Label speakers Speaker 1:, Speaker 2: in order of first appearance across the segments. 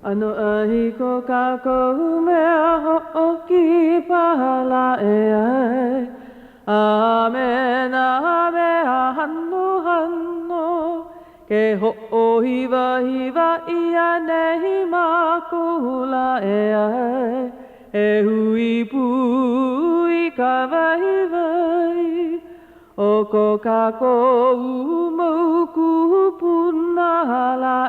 Speaker 1: Ano ahi ko kako mea ho'oki pahala e ai. Amen, amen, hanno, hanno. Ke ho'ohiva, hiva, ia nehi makula e ai. E hui pui ka vai vai. O ko kako umau kupuna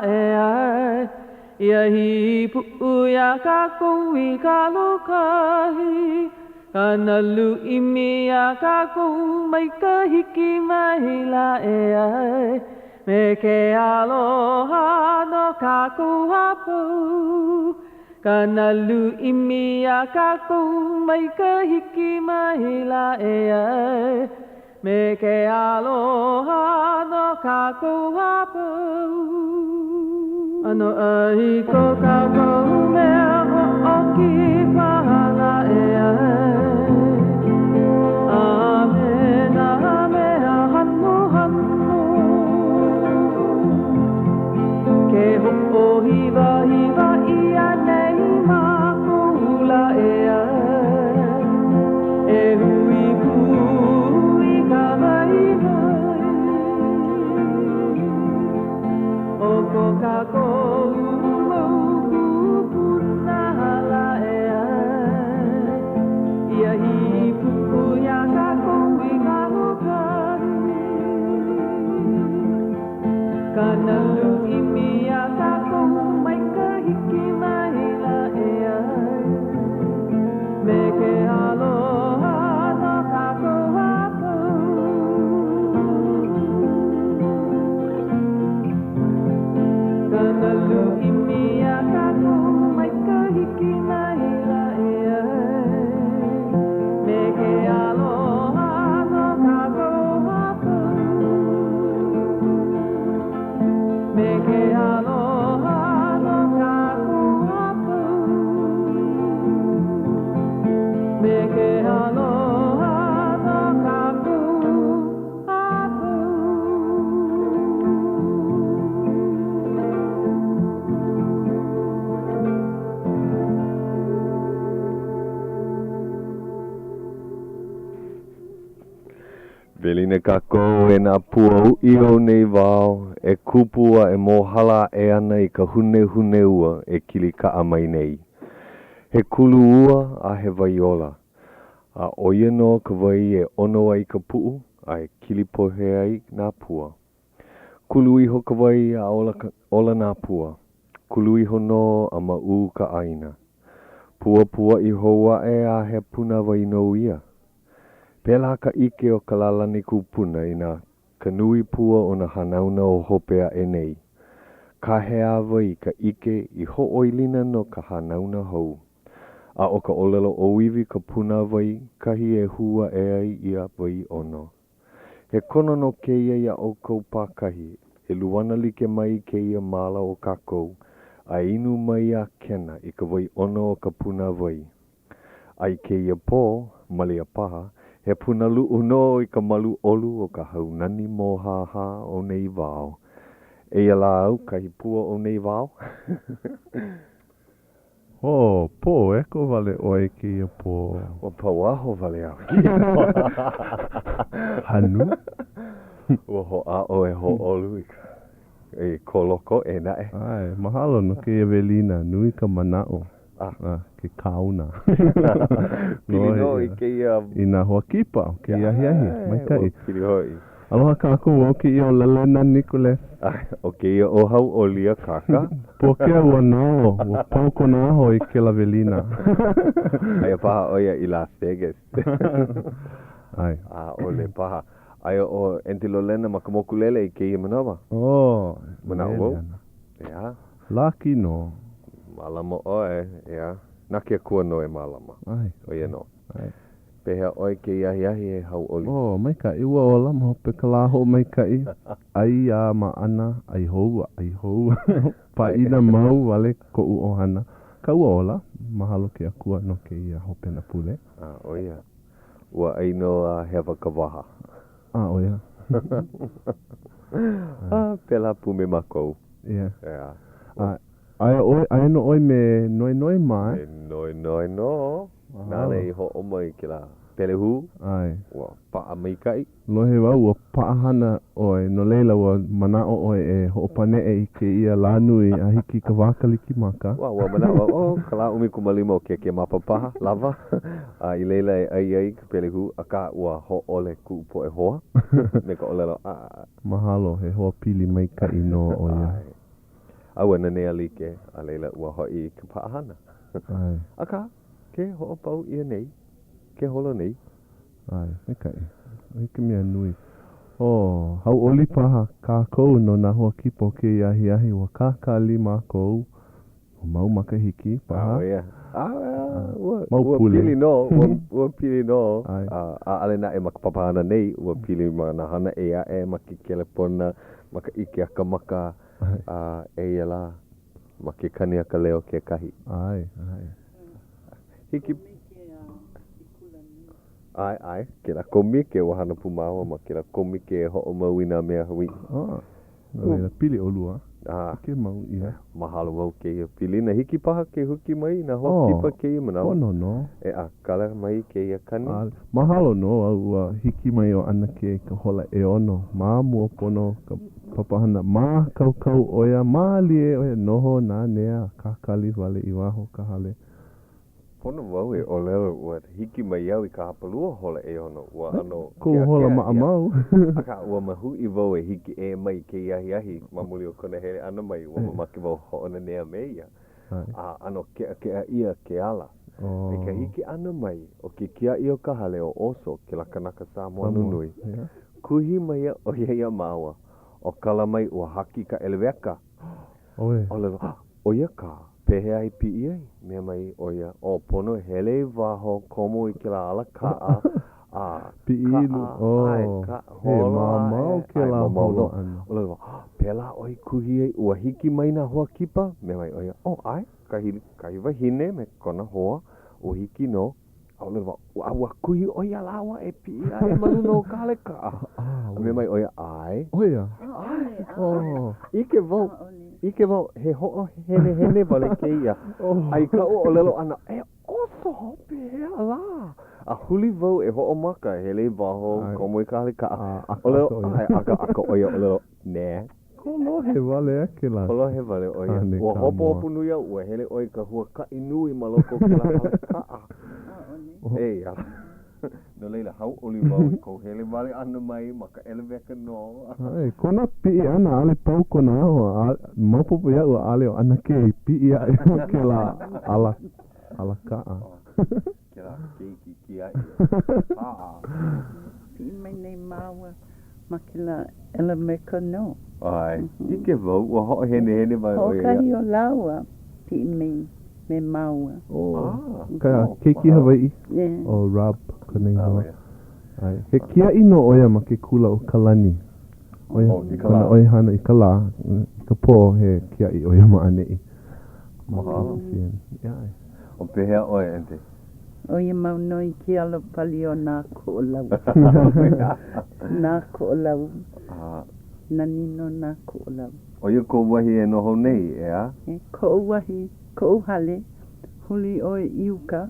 Speaker 1: e ai. Ia hi pu'uia kako I kalokahi. Kana lu'imi a kako mai ka hiki mai la e ai. Me ke aloha no kako hapau. Kana lu'imi a kako mai ka hiki mai la e ai. Me ke aloha no kako hapau. Ano ahi ko kako mea ho'oki pahala e ai. Amen, amen, hanno, hanno. Ke ho'ohiva, hiva, ia nei makula e ai. E hui pui ka vai vai. O ko kako Kana lu'imi a kako mai ka hiki mai la e ai. Me ke aloha no kako hapau. Kana lu'imi a kako mai ka hiki mai la e ai. Me ke aloha no kako hapau. Me ke aloha no kako hapau. Me ke aloha no kako hapau.
Speaker 2: Velina kako e nā pua ui o nei wao, e kupua e mohala e ana I ka hune hune ua e kili ka amai nei. He kulu ua a he vaiola. A oia no ka vai e ono ai ka puu, a e kili pohe ai nā pua. Kulu iho ka vai a ola nā pua. Kulu iho no a mau ka aina. Pua pua iho wa e a he puna vai no ia. Pela ka ike o ka lalani kupuna I nā ka nui pua o na hanauna o hopea e nei. Ka he awa I ka ike I ho'oilina no ka hanauna hou. A o ka olelo o iwi ka puna vai kahi e hua e ai I a vai ono. He kono no keia ia o kou pākahi, e luana like mai keia mala o kākou, a inu mai a kena I ka vai ono o ka puna vai. Ai keia pō, malia paha, he puna lu'u no I ka malu olu o ka haunani mō haha o nei wao. E ala au kahi pua o nei wao?
Speaker 3: Pō e ko wale oe ki a pō.
Speaker 2: O pauaho wale au.
Speaker 3: Hanu?
Speaker 2: Ua ho a o e ho olu I ka. E koloko e nae.
Speaker 3: Ai, mahalo no ke velina nui ka manao. Ke kauna.
Speaker 2: Pili no I ke ia...
Speaker 3: I nā hoa kipa, ke iahi ahi, mai kai.
Speaker 2: Pili hoi.
Speaker 3: Aloha kako o ki I o lalena Nikole.
Speaker 2: O ke ia o Hau'oli Akaka.
Speaker 3: Puakea ua nao, ua pauko nā ho I ke la velina.
Speaker 2: Aia paha oia I Las Vegas.
Speaker 3: Ai.
Speaker 2: Ole paha. Aia o Entilolena makamokulele I ke ia manawa. Manao. Ia.
Speaker 3: Laki no.
Speaker 2: Malama oe, ia. Naki a kua no e malama.
Speaker 3: Ai.
Speaker 2: Oia no.
Speaker 3: Ai.
Speaker 2: Pehea oe ke iahi ahi e Hau'oli.
Speaker 3: Mai ka iwa o lama hope ka laho mai ka I. Ai a maana, ai hou. Pa ina mau wale ko u ohana. Ka ua ola, mahalo ke akua no ke ia hope na pule.
Speaker 2: Oia. Ua aino hewa ka waha.
Speaker 3: Oia.
Speaker 2: Pela pume makou.
Speaker 3: Yeah. Ai no oi me noi mai.
Speaker 2: No. Nana I ho o mai ki la pelehu.
Speaker 3: Ai.
Speaker 2: Ua pa'a mai kai.
Speaker 3: Lohe wau ua paahana oi no leila ua manao oi e ho'opane'e I ke ia lanui a hiki ka wakaliki maka.
Speaker 2: Ua manao ka la umi kumalima o ke mapapaha lava. I leila e ai ka pelehu a ka ua ho'ole ku po e hoa. Me ka olelo
Speaker 3: Mahalo he hoa pili mai ka ino o ia.
Speaker 2: Aua nanea like a leila ua hoi ka paahana.
Speaker 3: Ai.
Speaker 2: A ka ke ho'opau ia nei. Ke holo nei.
Speaker 3: Ai, me kai. Ike mea nui. Hau'oli paha kākou no nā hoa kipo ke ahi wa kākali mākou. Mau makahiki paha. Mau pule.
Speaker 2: Ua pili no. A ale na e makapapahana nei. Ua pili mana hana e a e makikelepona. Maka ike aka maka. E ia la. Maki kani aka leo ke kahi.
Speaker 3: Ai.
Speaker 2: Hiki. Ai, ke la komi ke wahana pumawa ma ke la komi ke ho'o mauina mea hui.
Speaker 3: Nā pili olua. Ke mau ia.
Speaker 2: Mahalo wau ke ia pili. Na hiki paha ke huki mai, na hoa kipa ke ia manawa.
Speaker 3: No.
Speaker 2: E kala mai ke ia kani.
Speaker 3: Mahalo no, ua hiki mai o ana ke ka hola e ono. Mā mua pono, ka papahana, mā kau oia, mā lie oia, noho nā nea, kakali wale I waho ka hale.
Speaker 2: Pono wau e o leo ua hiki mai au I ka hapalua hola e ono. Ua ano.
Speaker 3: Ko hola maa mau.
Speaker 2: Aka ua mahu I wau e hiki e mai ke iahi mamuli o kona hele ana mai. Ua mamaki wau ho'ona nea meia. Ano kea ia ke ala. E ka hiki ana mai o ke kia I o ka hale o oso ke la kanaka sa mua nunui. Kuhi mai o ia maua. O kala mai ua haki ka eleweka. O ia ka. Pehe ai pi iai, mea mai oia, o pono hele waho komo I ke la ala kaa,
Speaker 3: pi ilu, he mamau ke la holo ana.
Speaker 2: Olewa, pela oi kuhi ei, ua hiki mai na hoa kipa, mea mai oia, kahi wahine me kona hoa, o hiki no, olewa, ua kuhi oia lawa e pi iai, e manu no kale kaa. Mea mai oia, ai.
Speaker 3: Oia.
Speaker 2: Ike wau, he ho'o hene wale ke ia. Ai ka o lelo ana, oso hope hea la. A huli wau e ho'o maka, hele waho, komo I kahale ka. O lelo, aka oia o lelo, ne.
Speaker 3: Ko lohe wale ake la.
Speaker 2: Ko lohe wale oia. Ua hopo nuia, ua hele oi ka hua ka inui maloko ke la hale ka. Eia. No leila hau'oli mau I ko hele wale ana mai maka eleweka no.
Speaker 3: Kona pi'i ana ale pau kona aho maupopo ia ua ale o ana ke pi'i ia ke la ala kaa.
Speaker 2: Ke la keiki ki ai.
Speaker 4: Pi'i mai nei maua ma ke la eleweka no.
Speaker 2: Ai, ike wau ua ho'o hene mai
Speaker 4: o ia. Ho'okari o laua pi'i mai me maua.
Speaker 3: Ka keiki Hawaiʻi? O rub kanei hoa. He kia ino oia ma ke kula o kalani. Oia, kana oi hana I ka la, ka pō he kia I oia ma anei.
Speaker 2: Mahalo.
Speaker 3: O
Speaker 2: pehea oia ente?
Speaker 4: Oia mau noi ki alo pali o nā ko'olau. Nā ko'olau. Nanino nā ko'olau.
Speaker 2: Oia ko wahi e noho nei, ea?
Speaker 4: Ko wahi. Ko hale, huli oi iuka,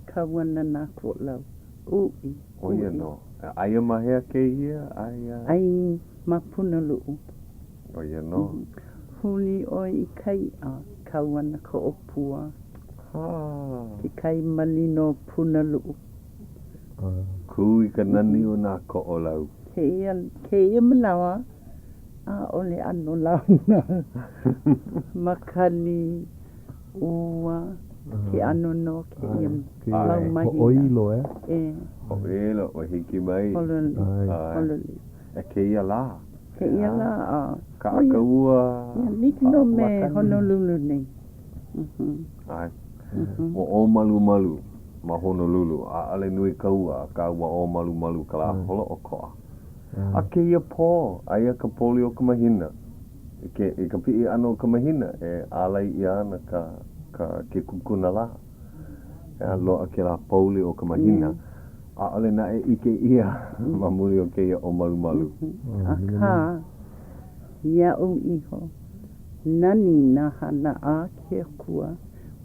Speaker 4: ka wana nā ko'olau. Ui.
Speaker 2: Oia no. Aia mahea ke ia?
Speaker 4: Ai mapuna lu'u.
Speaker 2: Oia no.
Speaker 4: Huli oi I kai ka wana ko'opua. Ki kai malino puna lu'u.
Speaker 2: Kui ka nani o nā ko'olau.
Speaker 4: Ke ia malawa. Ole ano launa. Makani ua ke ano no ke lau mahi.
Speaker 3: Oilo
Speaker 2: Oilo, o hiki mai.
Speaker 4: Hololi.
Speaker 2: Ke ia la.
Speaker 4: Ke ia la.
Speaker 2: Ka aka ua.
Speaker 4: Niki no me Honolulu nei.
Speaker 2: Ai. O malu ma Honolulu. A ale nui ka ua. Ka ua o malu ka la holo o koa. A ke ia pō, aia ka poli o ka mahina. I ka pi'i ano o ka mahina, e alai I ana ke kukuna la. E loa ke la poli o ka mahina. A ole na e ike ia, mamuli o ke ia o malu.
Speaker 4: A ka, ia o iho, Nani na hana a ke kua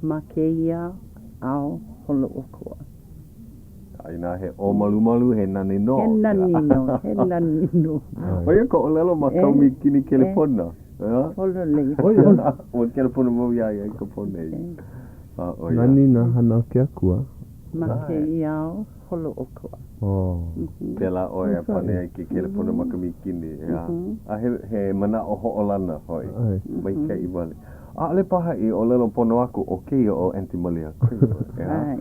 Speaker 4: ma ke ia ao holo o kua.
Speaker 2: Aina he o malu he nani no.
Speaker 4: He nani no, he nani no.
Speaker 2: Oia ko o lelo ma kaumi kini Kelipona.
Speaker 4: Holo lei.
Speaker 2: O Kelipona mau ia ka pone.
Speaker 3: Nani na hana ke akua.
Speaker 4: Ma ke ia ao holo o kua.
Speaker 2: Pela oia pane ai ke Kelipona ma kaumi kini. A he mana o ho'olana hoi. Mai ke i wale. A le paha I o lelo pono aku o kei o Aunty Malia.
Speaker 4: Ai.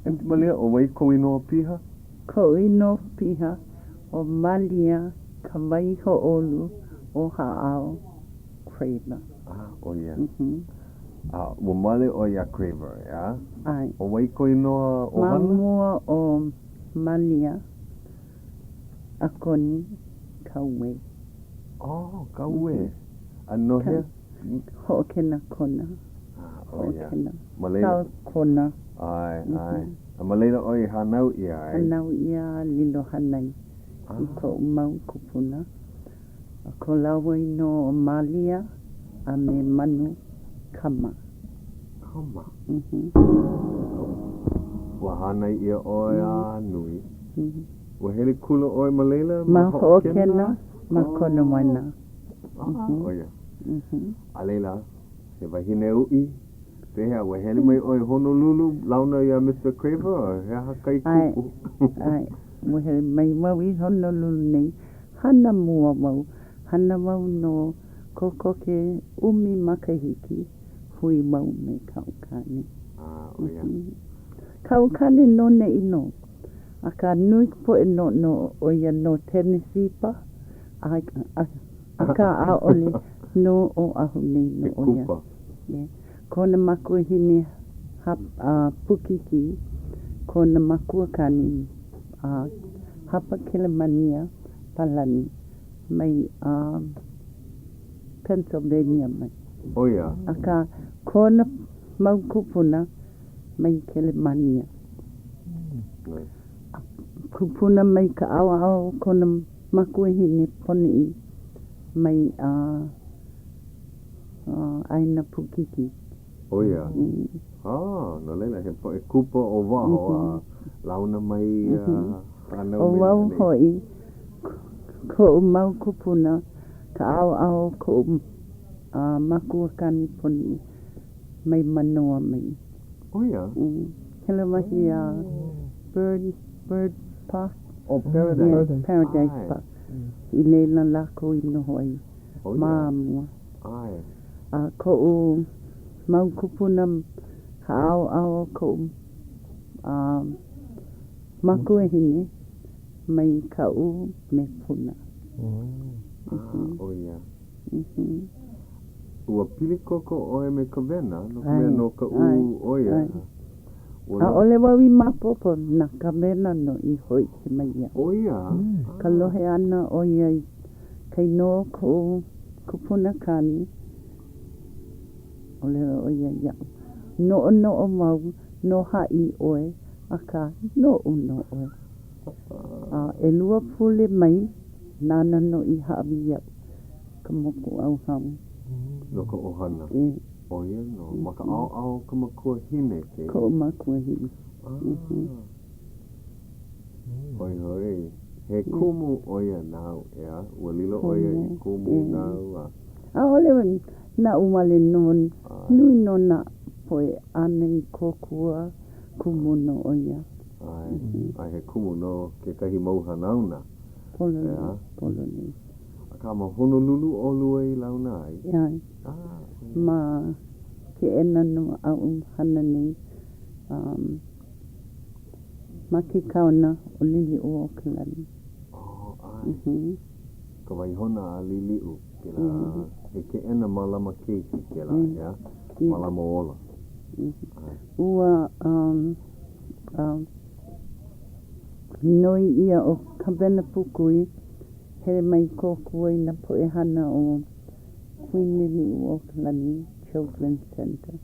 Speaker 2: Aunty Malia o wai ko ino piha?
Speaker 4: Ko ino piha o Malia ka wai ho'olu o ha'ao Craver.
Speaker 2: O ia. Wa male o ia Craver, ya?
Speaker 4: Ai.
Speaker 2: O wai ko ino o hana?
Speaker 4: Mamua o Malia a koni kaue.
Speaker 2: Kaue. Ano he?
Speaker 4: Ho'okena kona.
Speaker 2: O ia.
Speaker 4: Sao kona.
Speaker 2: Ai. A maleina oi hanau ia ai.
Speaker 4: Hanau ia lilo hanai. I ko mau kupuna. A ko lawa ino o Malia a me manu kama.
Speaker 2: Wa hanai ia oi a nui. Wa hele kula oi maleina?
Speaker 4: Ma ho'okena ma kona wana.
Speaker 2: O ia. A leila, he wahine ui. Pehea, wa hele mai oi Honolulu, launa ia Mr. Craver, o hea hakai kupu.
Speaker 4: Ai, wa hele mai mau I Honolulu nei, hana mua mau, hana mau no kokoke umi makahiki, hui mau me kaukani.
Speaker 2: O ia.
Speaker 4: Kaukani no ne ino, a ka nui po e no o ia no Tennessee pa, a ka Hau'oli no o ahu nei no o ia.
Speaker 2: Kupa.
Speaker 4: Kona makua hini pukiki, kona makua kani hapa Kelemania palani mai Pennsylvania mai.
Speaker 2: O ia.
Speaker 4: Aka kona mau kupuna mai Kelemania. Kupuna mai ka au kona makua hini poni mai aina pukiki.
Speaker 2: O ia. No leila, he po e kupa o waho launa mai hanau
Speaker 4: o wau hoi ko mau kupuna ka au ko makua kani poni mai manoa mai.
Speaker 2: O ia.
Speaker 4: Hele mahi bird park.
Speaker 2: Paradise.
Speaker 4: Paradise Park. I leila lako I no hoi. Mamua.
Speaker 2: Ai.
Speaker 4: Ko mau kupuna ka au ko makua hini mai ka me puna.
Speaker 2: O ia. Ua pili koko oe me ka vena, no ka mea no ka o ia.
Speaker 4: A ole wau I mapopo na ka vena no I hoi ke mai ia.
Speaker 2: O ia.
Speaker 4: Ka lohe ana o ia kei no ko kupuna kani. Ole o ia ia. No mau, no hai oe, a ka no oe. E lua pule mai, nana no I hawi iau. Ka moku au hau.
Speaker 2: No ka ohana. O ia no. Maka au ka makua hine ke.
Speaker 4: Ko makua hine.
Speaker 2: Hoi. He kumu o ia nau, ea. Ua lilo o ia I kumu nau.
Speaker 4: A ole na umale non, nui no na poe ane I kokua kumu no o ia.
Speaker 2: Ai he kumu no ke kahi mauhanauna.
Speaker 4: Poloni.
Speaker 2: A ka ma Honolulu o lua I launa ai.
Speaker 4: Ai. Ma ke ena no au hana nei. Ma ke kauna o lili o Auckland.
Speaker 2: Ai. Ka waihona a lili u. Ke la, he ke ena malama keiki ke la, ya? Malama ola.
Speaker 4: Ua, noi ia o ka vena pukui, he mai kokua na poe hana o Huinili o Auckland Children's Center.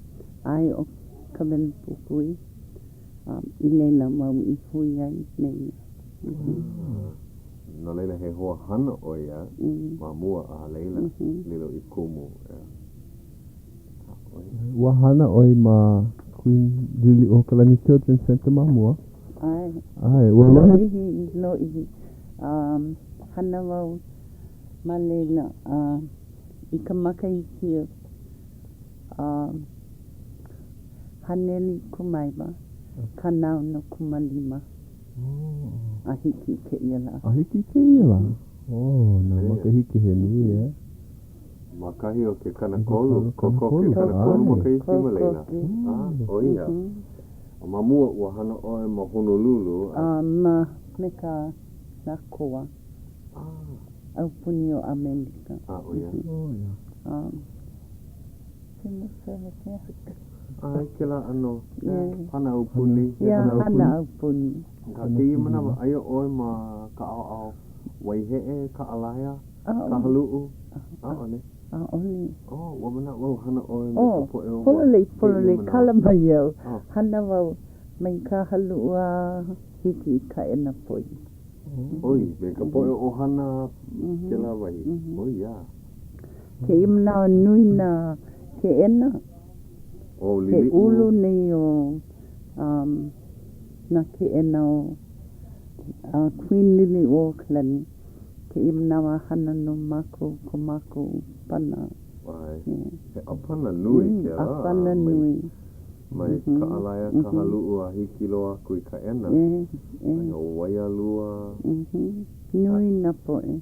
Speaker 4: Ai o ka vena pukui, I leila mau I hui ai nei.
Speaker 2: no leila he hoa hana o ia, ma mua a leila, lilo I kumu.
Speaker 3: Wahana oi ma Queen Lili o Kalani Children's Center ma mua? Ai,
Speaker 4: no ihi, hana wau ma leila, I ka makaiki haneli kumaiwa, kanau no kumalima. Ahiki ke iala.
Speaker 3: Ahiki ke iala? Oh, na makahiki he nui,
Speaker 2: Makahi o ke kanakolu, koko ke kanakolu makaisi ma leila. Oia. Ma mua ua hana oe ma Honolulu.
Speaker 4: Ma meka na koa. Au puni o Amerika.
Speaker 2: Oia.
Speaker 4: Temo sewa kea.
Speaker 2: Ai, ke la ano, hana au puni.
Speaker 4: Hana au puni.
Speaker 2: Ka ke I manawa, aia oe ma ka ao waihe'e, ka alaya, ka halu'u. One.
Speaker 4: One.
Speaker 2: Wamana wau hana oe me ka po'e o.
Speaker 4: Pololei, kala mai au. Hana wau, mai ka halu'u a hiki ka ena poi.
Speaker 2: Oi, me ka po'e o hana ke la wai. Oia.
Speaker 4: Ke I manawa nui na ke ena. Ke ulu nei o na ke ena o Queen Lili o Kalani. Ke I manawa hana no mako ko mako pana.
Speaker 2: Ai, he apana nui ke la.
Speaker 4: Apana nui.
Speaker 2: Mai ka alaya ka halu'u a hiki loa kui ka ena. Mai o waialua.
Speaker 4: Nui na poe.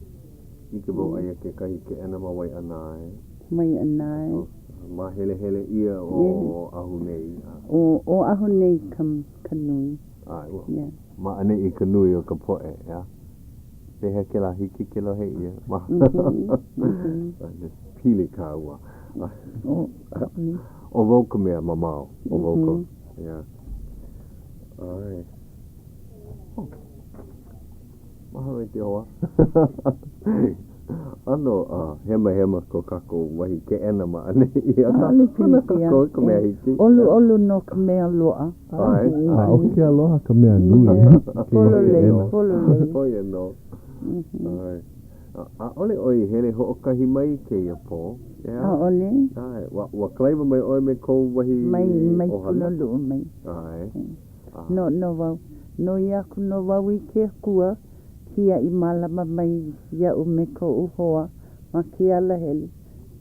Speaker 2: Ike bau aia ke kahi ke ena ma wai anai.
Speaker 4: Mai anai.
Speaker 2: Ma hele ia o ahu nei.
Speaker 4: O ahu nei ka nui.
Speaker 2: Ma ane I ka nui o ka poe, ya. Pehe ke la hiki ke lo hei ia. Ma. Pili ka ua. O wauka mea mamao. O wauka. Ya. Ai. Maha te hoa. Ano, hema ko kako wahi ke ena ma ane ia. Ana kako ka mea hiki.
Speaker 4: Olu no ka mea loa.
Speaker 2: Ai.
Speaker 3: O ke aloha ka mea nui.
Speaker 4: Pololei.
Speaker 2: Oia no. Ai. Ole oi hele ho'okahi mai ke ia po.
Speaker 4: Ole.
Speaker 2: Ai. Wa klaiwa mai oi me kou wahi
Speaker 4: mai
Speaker 2: ohana.
Speaker 4: Honolulu mai.
Speaker 2: Ai.
Speaker 4: No wau. No iaku no wau I ke kua. Kia I malama mai ia o me ko uhoa. Ma kia ala hele.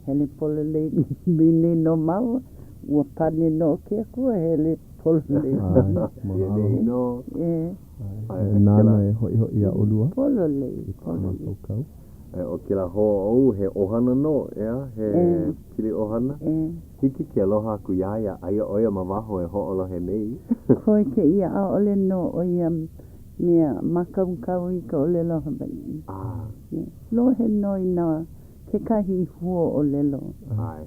Speaker 4: Hele pololei mine no maua. Ua pane no ke kua hele pololei.
Speaker 2: Ia nei no.
Speaker 3: Nana e hoi a olua.
Speaker 4: Pololei.
Speaker 2: O ke la hoa au he ohana no, he kili ohana. Hiki ke aloha aku iaia, aia oia mamaho e ho'olohe nei.
Speaker 4: Koe ke ia a ole no oia mea makaukau I ka ole loha bai. Lohe noi na ke kahi huo o lelo.
Speaker 2: Ai.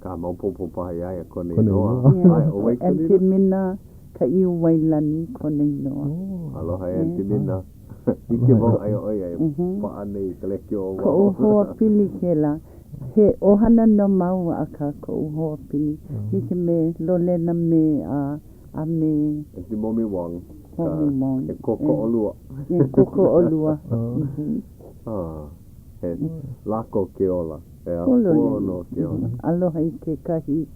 Speaker 2: Ka maupopo paha iaia kone noa. Ai, o wai kone
Speaker 4: Ante mina ka iu wailani kone noa.
Speaker 2: Aloha e ante mina. Ike wau aia oia e paa nei ka leki o wau.
Speaker 4: Ka uhoa pili ke la. He ohana no mau aka ka uhoa pili. Ike me lolena me a me.
Speaker 2: E ti momi wang.
Speaker 4: E
Speaker 2: koko olua.
Speaker 4: E koko olua.
Speaker 2: He lako ke ola. E a pono ke ola.
Speaker 4: Aloha I ke kahi.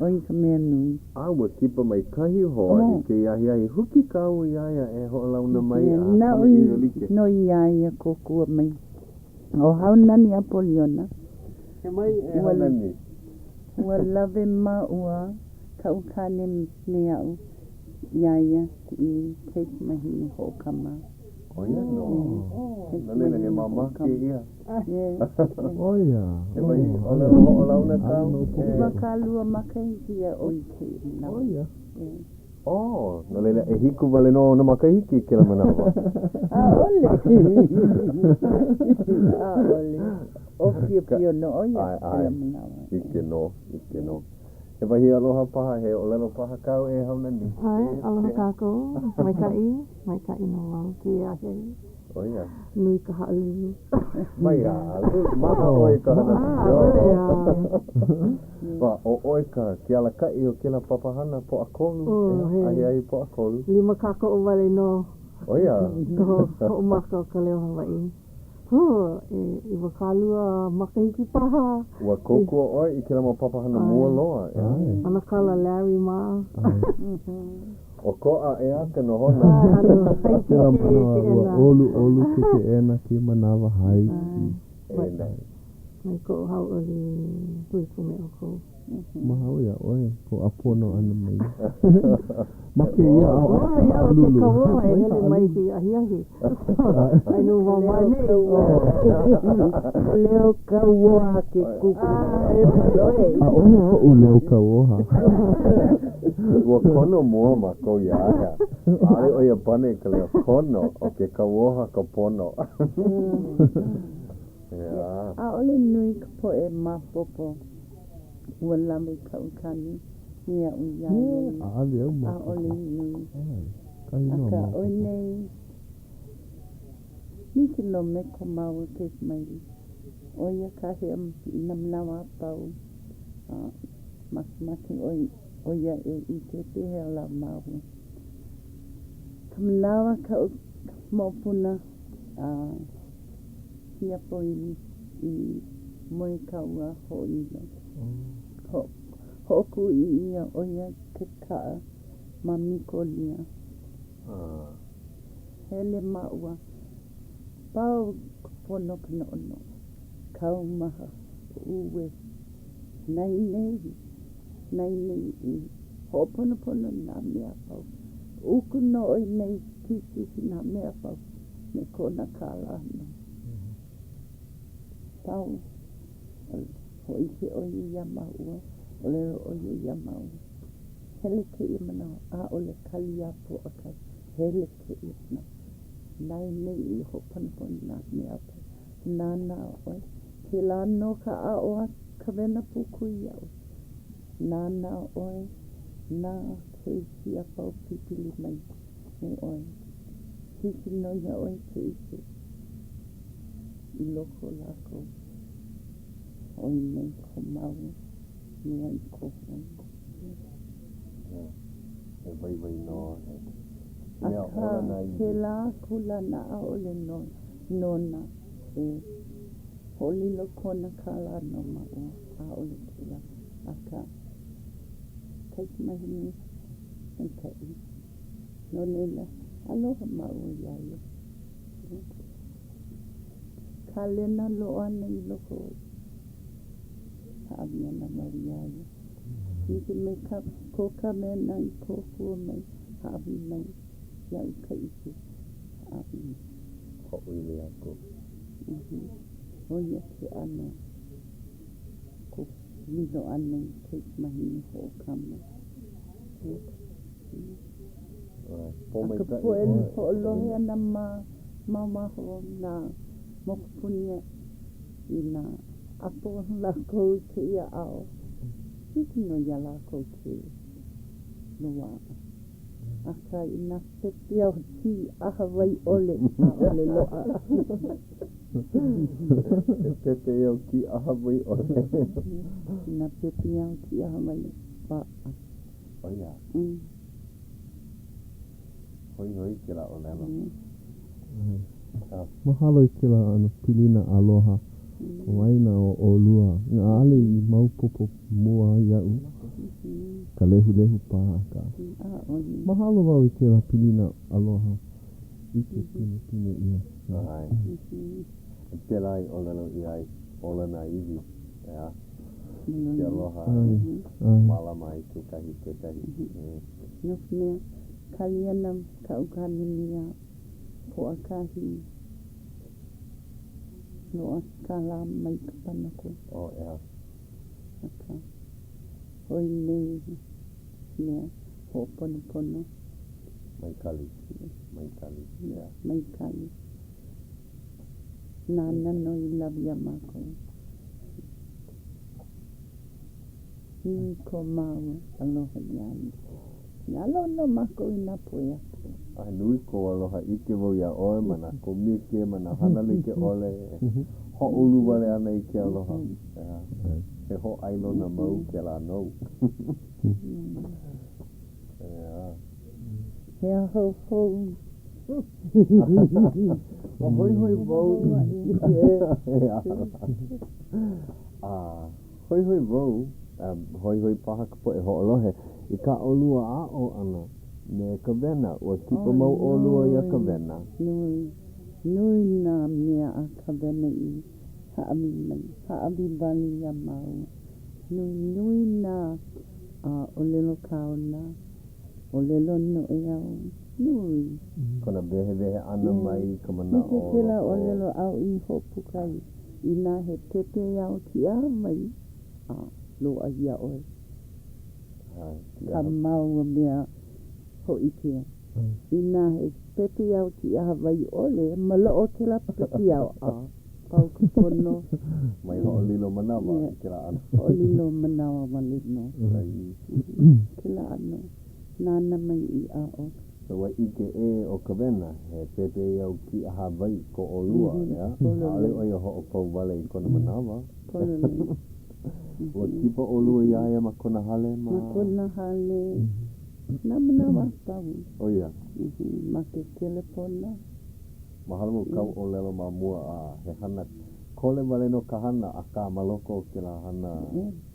Speaker 4: Oi ka mea nui.
Speaker 2: Aua kipa mai kahi hoa I ke iahi huki kau iaia e ho'olauna mai a kama I o like.
Speaker 4: No iaia kokua mai. O haunani a poliona.
Speaker 2: He mai e haunani.
Speaker 4: Ua lave ma ua ka ukane me au. Iaia I take mahi ho'okama.
Speaker 2: Oia no. Nalena he mamake ia.
Speaker 3: Oia.
Speaker 2: He mai ole ho'olauna kau.
Speaker 4: Makalua makahiki o ike.
Speaker 3: Oia.
Speaker 2: Nalena e hiku vale no na makahiki ke la manawa.
Speaker 4: Ole. Ole. O pio no oia ke la manawa.
Speaker 2: Ike no. He wahi aloha paha, he olelo paha kau e haunani.
Speaker 5: Ai, aloha kako, maikai no wau ki a he.
Speaker 2: Oia.
Speaker 5: Nui ka ha'alulu.
Speaker 2: Mai a, maha oi ka hana. Wa, o oi ka, ki ala kai o kila papahana po a kolu. Ai po a kolu.
Speaker 5: 5 kako o wale no
Speaker 2: Oia.
Speaker 5: Ko maka o Ka Leo Hawaiʻi. I wakalua makahiki paha.
Speaker 2: Ua kokua oi I ke lama papahana mua loa.
Speaker 5: Ana kala Larry ma.
Speaker 2: O koa e aka no hona.
Speaker 3: Kila mana olu KCCN ke manawa hai.
Speaker 5: Mai ko Hau'oli hui kume o ko.
Speaker 3: Mahau ia oi, ko apono ana mai. Make ia au
Speaker 5: Lulu. Kawoa e hele mai ki ahiahi. Ai no wa mai ne.
Speaker 4: Leo kawoa ke kuku.
Speaker 3: O leo kawoa.
Speaker 2: Ua kono mua ma ko ia ea. Ai o ia pane ka leo kono o ke kawoha ka pono.
Speaker 4: Ole nui ka po e mapopo. Ua lame kaukani. Ia uyai.
Speaker 3: Leo ma.
Speaker 4: Ole nui.
Speaker 3: Kaino
Speaker 4: Aka
Speaker 3: ma.
Speaker 4: oi nei. Niki no me ko mau ke mai. Oia ka he namnawa pau. Maki oia e I te te he ala mau. Kamlawa ka mopuna. Kia po I moe kaua ho ilo. Hoku I ia oia ke kaa ma miko lia. Hele maua. Pau pono kano ono. Kau maha uwe. Nai nei I. Hopono na mea pau. Uku no oi nei kisi na mea pau. Me kona kala no. Pau. Ho ike oi ia maua. Olero oi ia maua. Hele ke I mana a ole kalia po akai. Hele ke I mana. Nai nei I hopono na mea pau. Nana oi. Ke lano ka a oa ka wena puku iau. Nana oi. Na ke sia pau pipili mai. Me oi. Kiki no ia oi ke ike. I loko lako. Oi nei ko mau. Mea I ko hoi.
Speaker 2: E vai no.
Speaker 4: Aka ke la kula na a ole no. Nona. Holi loko na kala no mau. A ole kula. Aka. Take mahini. And kai. No nela. Aloha mau iaia. Kalena loa nei loko. Haamiana mai iaia. Niki me ka koka me nai kōkua mai. Haawi mai. Iau ka ike. Haawi.
Speaker 2: Hau'oli Akaka.
Speaker 4: Oia ke ana. Ko lino ana I take mahini ho kama. Aka poeli ho alohe ana mamaho na mokupunia I na apo lako ke ia ao. Hiki no ia lako ke loa. Aka I na pepe au ti aha wai ole. Ole loa.
Speaker 2: Pepe au ki aha wai ole.
Speaker 4: Na pepe au ti aha wai pa.
Speaker 2: Oia. Hoi ke la olelo.
Speaker 3: Mahalo I ke la ana pilina aloha. Waina o olua. Nga ale I maupopo mua iau. Ka lehu pāka. Mahalo wau I ke la pilina aloha. Ike pine ia.
Speaker 2: Ai. Te lai olelo I ai olana iwi. Ea. Ke aloha. Malama I ke kahi.
Speaker 4: Nuk mea. Kaliana kaukani mia. Puakahi. No akala mai kapanako.
Speaker 2: Ea.
Speaker 4: Aka. Hoi nei. Mea. Ho'oponopono.
Speaker 2: Mai kali. Ea.
Speaker 4: Mai kali. Nana no I labia mako. Ko mau. Aloha iai. Alo no mako I na poia.
Speaker 2: Nui ko aloha ike wau ia oe, mana ko mike, mana hanale ke ole, ho ulu wale ana I ke aloha. He ho ailo na mau ke la nou.
Speaker 4: He aho
Speaker 2: Hoi hoi vau hoi hoi vau hoi hoi paha ka po e ho'olohe I ka olua a o ana me ka vena ua kipa mau olua ia ka vena
Speaker 4: Nui nā mea a ka vena I haawi bali ia mau Nui nā o lelo kaona o lelo no e au Nui
Speaker 2: Kona behe ana mai ka mana o
Speaker 4: Nike kela o lelo au I hopu kai I nā he pepe au ki a mai Loa ia oe Ka mau mea ho ikea I nā he pepe au ki a Hawaii ole Malo o kela pepe au Pau ka pono
Speaker 2: Mai ho'olilo manawa kila ana
Speaker 4: Ho'olilo manawa malino Kila ano Nana mai I a o
Speaker 2: So wa ike e o ka vena he pepe au ki a Hawaii ko olua Ale o ia ho'o pau wale I kona manawa Ua kipa olua ia ia ma kona hale ma
Speaker 4: kona hale Na manawa pau
Speaker 2: O ia
Speaker 4: Ma ke telepona
Speaker 2: Mahalo mo kau o lelo ma mua he hana Kole wale no ka hana a ka maloko ke la hana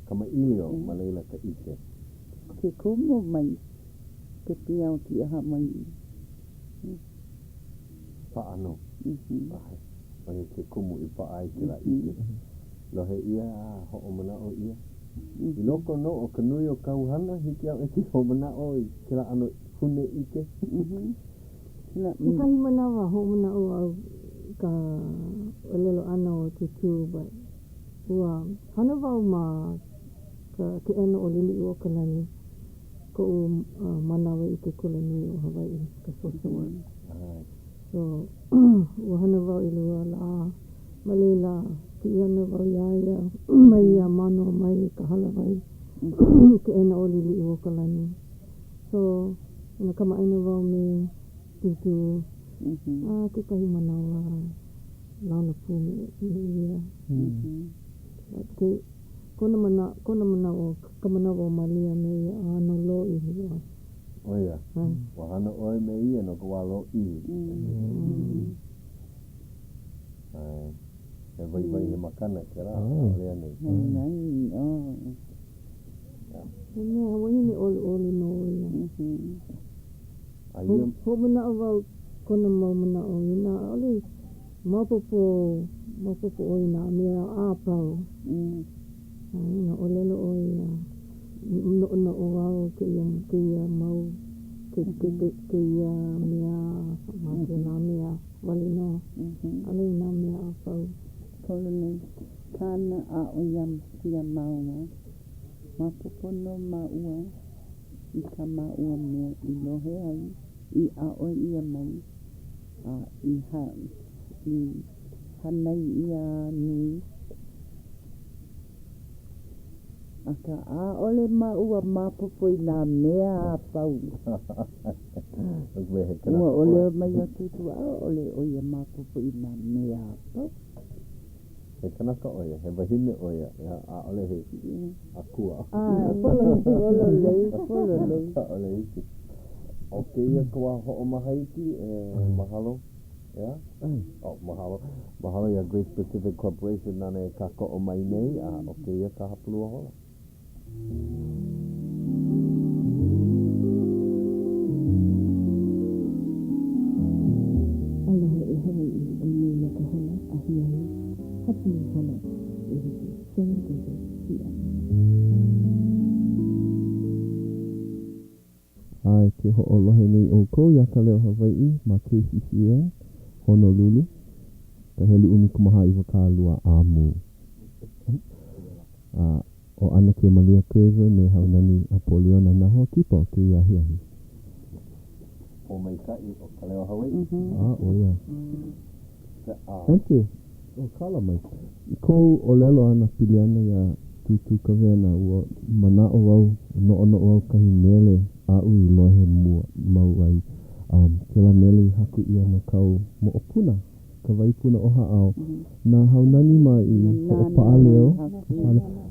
Speaker 2: Kama ilio ma leila ka ike
Speaker 4: Ke kumo mai Pepe au ki a mai
Speaker 2: Pa ano Mai ke kumu I pa ai ke la ike Lohe ia ho'o mana o ia I loko no o kanui o kau hana hiki au eki ho mana o I ke la ano hune ike
Speaker 5: I kahi manawa ho mana o au ka olelo ana o te tū bai. Ua hana wau ma ka ke eno o lili o ka lani ko o manawa I ke kula nui o Hawaii ka sosawa. So ua hana wau I lua la malila ki ana wau iaia mai ia mano mai ka halawai ke eno o lili o ka lani. So ina kama aina wau me tutu ke kahi manawa launa pūme ia ke kona manawa ka manawa o malia me ia ano lo I hua
Speaker 2: O ia wahana oe me ia no ka walo I he vai he makana ke rā lea nei
Speaker 5: he mea Hawaiian ole no ia ho mana o wau kona mau mana o ina ole mapopo o ina mea a pau ina olelo o ia no o wau ke ia mau ke ia mea ma ke na mea wale no ale ina mea a pau
Speaker 4: Kolone kana a o iam kia maua Mapopo no maua I ka maua mea I lohe ai I a o ia mai I hanai ia nui a ka a ole maua mapopo I nā mea a pau ua ole mai o tutu a ole o ia mapopo I nā mea a pau
Speaker 2: He kanaka oia, he wahine oia, a ole he a kua. Ole iki. O ke ia kua ho'o mahaiki mahalo, yeah? Oh, mahalo. Mahalo ia Great Pacific Corporation nane ka ko'o mai nei, o ke ia ka hapulua hola.
Speaker 6: Aloha e Hawaii o nei ka hola a hiai. Hapuli hola e hiki Saratoga Kia.
Speaker 3: Ai ke ho'olohe nei o kou ia Ka Leo Hawaiʻi ma KCCN Honolulu. Ka helu kumaha I wakalua amu. O ana ke Malia Craver me haunani Apoliona na hoa kipa o ke ia hiahi.
Speaker 2: O mai kai o Ka Leo Hawaiʻi.
Speaker 3: O ia. Ente. O kala mai. Kou o lelo ana piliana ia tutu ka vena ua mana o wau no wau kahi mele a ui lohe mau ai kela mele haku ia no kau mo opuna ka waipuna oha au na haunani mai I o paaleo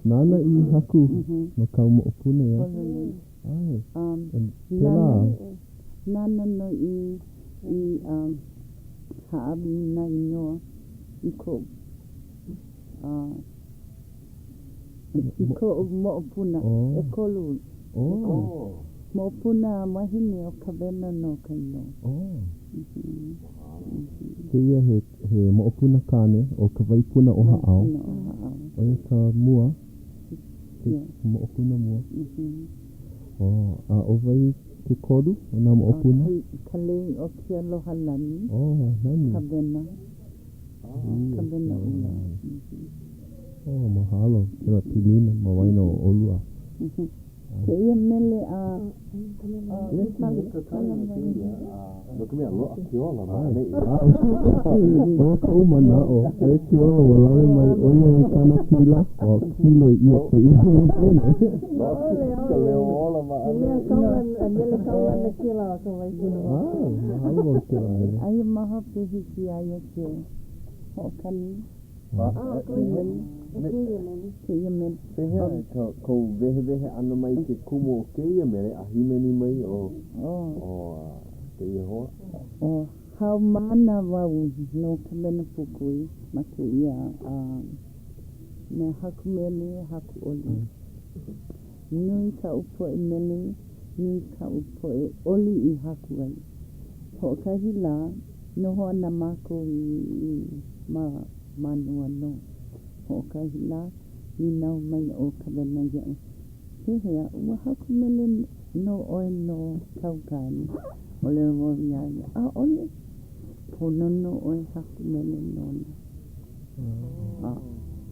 Speaker 3: nana I haku no kau mo opuna ia ai
Speaker 4: Nana no I I haabi na inoa I ko mo'opuna e kolu mo'opuna mahine o kawena no kaino
Speaker 3: Keia he mo'opuna kane o ka waipuna o ha'ao o e ka mua mo'opuna mua a o wai ke kodu o nā mo'opuna
Speaker 4: Ka lei o kia loha lani
Speaker 3: nani
Speaker 4: kawena
Speaker 3: mahalo kera pilina ma waina o olua
Speaker 4: Ke ia mele a
Speaker 2: no kumea loa kiola mai
Speaker 3: o ka umana o e kiola o lawe mai o ia I kana pila o kilo I ia ke ia
Speaker 2: Ka leo ola mai
Speaker 5: Mele kaua na kila o ka waipuna.
Speaker 3: mahalo o kera mele
Speaker 4: Ai maha pehiki ai ke ho'okani Ke ia mele
Speaker 2: Pehea kou wehe ana mai ke kumo o keia mere a himeni mai o ke ia hoa
Speaker 4: O hau mana wau no ka mena pukui ma ke ia me haku mele haku oli Nui ka upo e mele Nui ka upo e oli I haku ai Ho'okahi la noho ana mako I manua no Ho'okahi la I nau mai o ka wena iau Pehea ua haku mele no oe no kaukani Ole o iai ole Ponono oe haku mele nona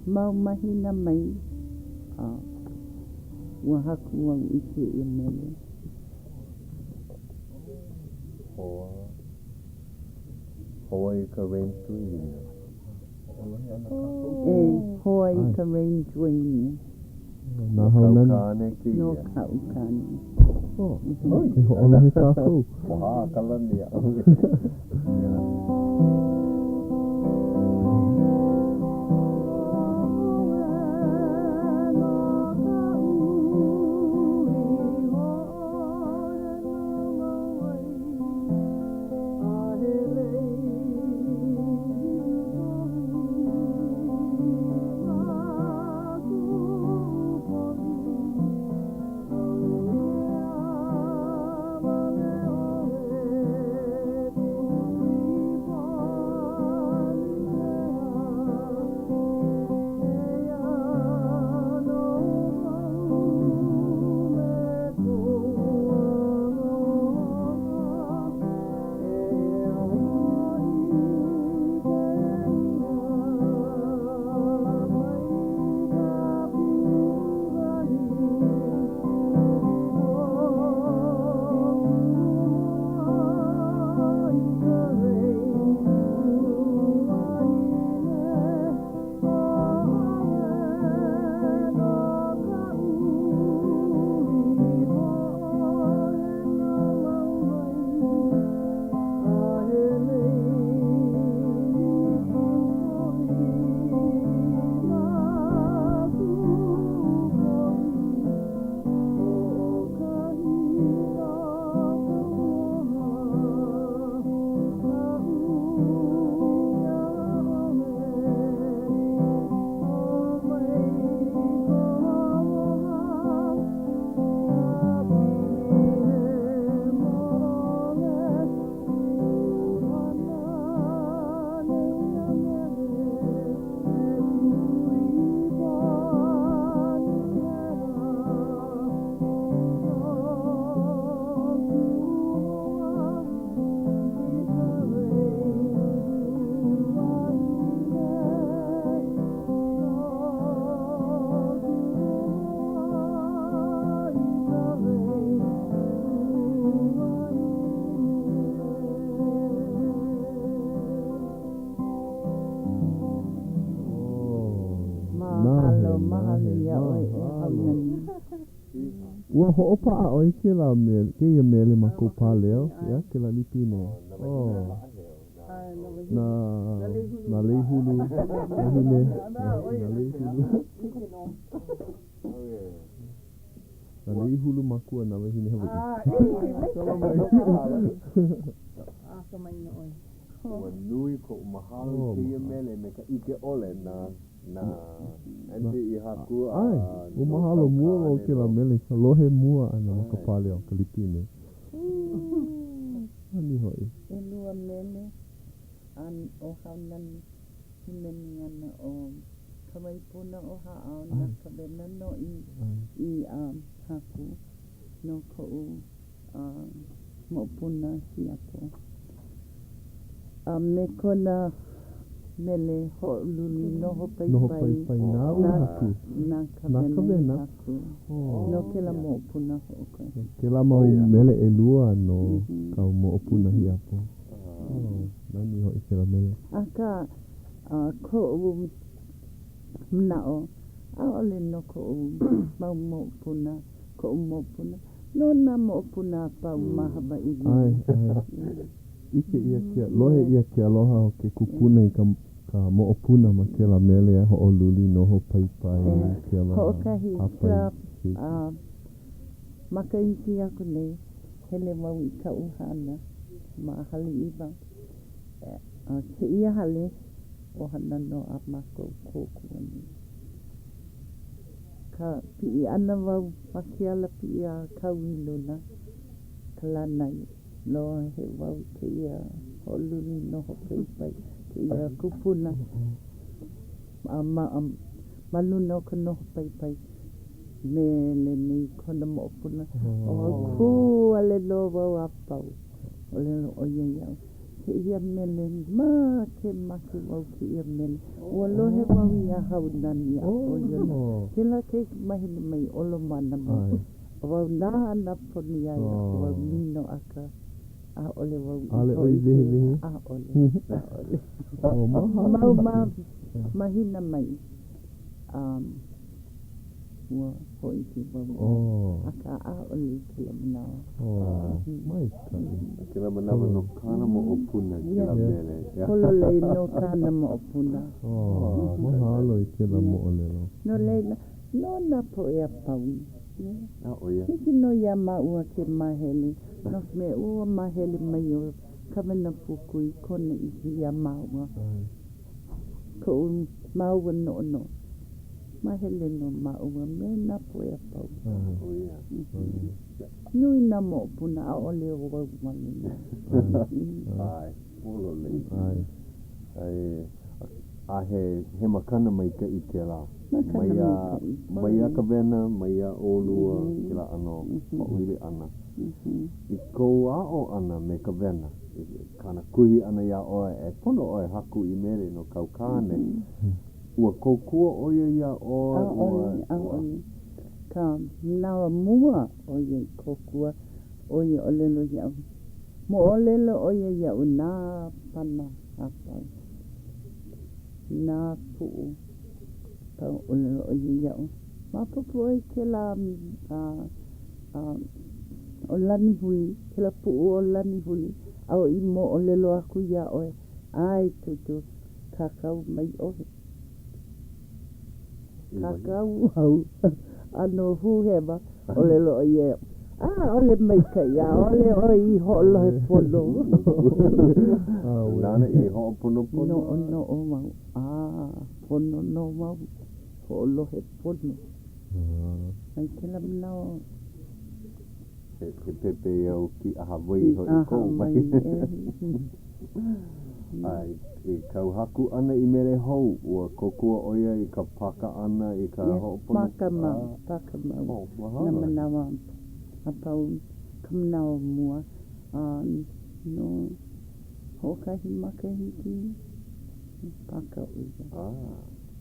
Speaker 4: Mau mahina mai Ua haku au ike I mele
Speaker 2: Hawaii ka rain tui
Speaker 4: Hoa I ka rain tui
Speaker 3: nā haunani
Speaker 2: Kaukane ke ia
Speaker 4: No kaukani
Speaker 3: e ho'olahi kākou
Speaker 2: Waha kalani
Speaker 3: Ua ho'opa'a oi ke la mele, ke ia mele ma ko pā leo, ia, ke la lipi ne. Na leihulu, na hine, na leihulu. Nā i hulu makua nā wahine Hawaiʻi.
Speaker 5: Aka mai no oi.
Speaker 2: Ua nui ko mahalo kia mele me ka ike ole na ente I haku
Speaker 3: Ai, o mahalo mua o ke la mele ka lohe mua ana ma ka pale o ka lipine. Ani hoi.
Speaker 4: E lua mele an o haunan himeningana o kawaipuna o haao na ka wena no I haku no ko'u mopuna hiapo. Me kona mele ho'oluli noho pai
Speaker 3: nā ua haku.
Speaker 4: Nā ka wena haku. No ke la mopuna ho'okai.
Speaker 3: Ke la mau mele e lua no kau mo'opuna hiapo. Nani hoi ke la mele.
Speaker 4: Aka ko'u mnao. Aole no ko'u mau mopuna. Ko'u mopuna. No nā mopuna pau mahaba I
Speaker 3: Ai. Ike ia kia, lohe ia ke aloha o ke kupuna I ka mo'opuna ma ke la mele e ho'oluli noho pai ke aloha.
Speaker 4: Ho'okahi ka makaiki aku nei hele mau I ka uhana ma hali iwa. Ke ia hale o hana no a mako kōkua ni. Ka pi ana wau makiala pi a kauiluna ka lanai. No he wau ke ia ho'oluli noho pai ke ia kupuna. Maluna o ka noho pai. Mele ni kona mo'opuna. O ku ale lo wau apau. O le lo o iau. Ke ia mele ma ke maki wau ke ia mele. Ua lohe wau ia haunani a o iona. Kila ke mahina mai olo mana mai. Wau nā ana poni ai wau nino aka. Ole wau.
Speaker 3: Ale oi vehe.
Speaker 4: Ole. Mau mahina mai. Ua hoi ki wau. Aka ole ki la manawa.
Speaker 3: Mai kai.
Speaker 2: Ke la manawa no kana mo'opuna ke la mele.
Speaker 4: Kolo lei no kana mo'opuna.
Speaker 3: Mahalo I ke la mo'olelo.
Speaker 4: No leila. No na po e a pau. Hiki no ia maua ke mahele. No me ua mahele mai o kawena pukui kona I ia maua. Ko maua no. Mahele no maua me na po e a pau. Nui na mo'opuna a ole o wau malina.
Speaker 2: Ai, olo lei. Ai, he makana mai ka I ke la. Maia ka wena, maia olua ke la ano mauili ana. I kou a o ana me ka wena. Kana kuhi ana ia oe e pono oe haku I mere no kau kāne. Ua koukua oia ia oe.
Speaker 4: Ka nawa mua oia I kokua. Oia olelo ia. Mo olelo oia ia o nā pana hapau. Nā puu. Pau olelo oia ia o. Mapapu oi ke la o lani huli. Ke la puu o lani huli. Au I mo olelo aku ia oe. Ai tutu. Kakau mai ohe. Kakau au. Ano huheba. Olelo oia. Ole mai ka ia. Ole oi holo he polo.
Speaker 2: Nana I ho pono.
Speaker 4: No o mau. Pono no mau. Holo he pono. Ai ke la manao.
Speaker 2: Ke pepe au ki a Hawaii ho I kou mai. Ai, I kau haku ana I mere hou. Ua kokua oia I ka paka ana I ka ho'opono.
Speaker 4: Paka mau. Na manawa. Apau kamnao mua. No. Hokahi makahiki. Paka uia.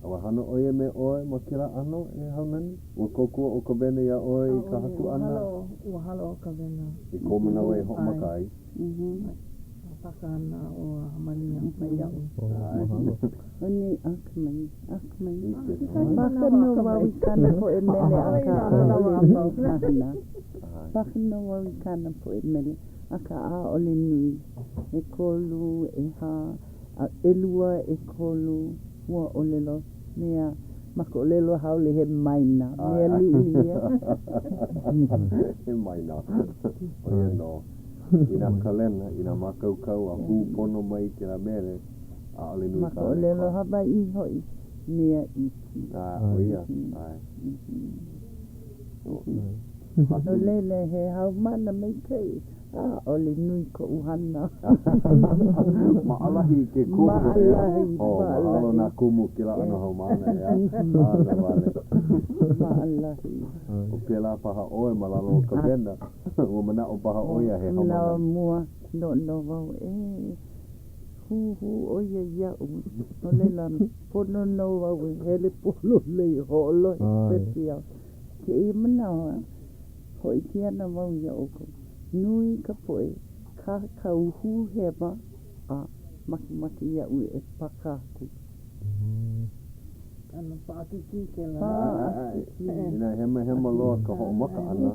Speaker 2: Awa hano oia me oe ma kira ano e haunani? Ua kokua o ka wena ia oe I ka haku ana?
Speaker 5: Ua halo o ka wena.
Speaker 2: I komana wei ho makai?
Speaker 5: Paka ana o hamania mai au.
Speaker 4: Oni akamai. Paka no wau kana po e mele aka. Paka no wau kana po e mele aka a ole nui. E kolu, e ha, e lua, e kolu. Ua olelo. Mea mako olelo haole he maina. Mea li ia.
Speaker 2: E mai nā. Oia no. Ina kalena, ina makaukau a hūpono mai ki la mere. A ole nui
Speaker 4: Maka o lelo Hawaiʻi hoi. Mea iki.
Speaker 2: Oia. Ai.
Speaker 4: O lele he haumana mai kei. Ole nui ko uhana.
Speaker 2: Maalahi ke kumu.
Speaker 4: Maalahi.
Speaker 2: Maalo nā kumu ki la ano haumana. Ala wale.
Speaker 4: Maalahi.
Speaker 2: O pēlā paha oe malalo ka pena. O mana o paha oia he haumana.
Speaker 4: Nā mua no wau hu oia iau. O lela pono no wau hele polo lei holo. Pepi au. Ke i mana hoa. Hoi ki ana wau ia oko. Nui ka poe, ka kauhu hewa, maki iau e pakaku.
Speaker 5: Ana pākiki ke la.
Speaker 2: Ina hema loa ka ho'omaka ana.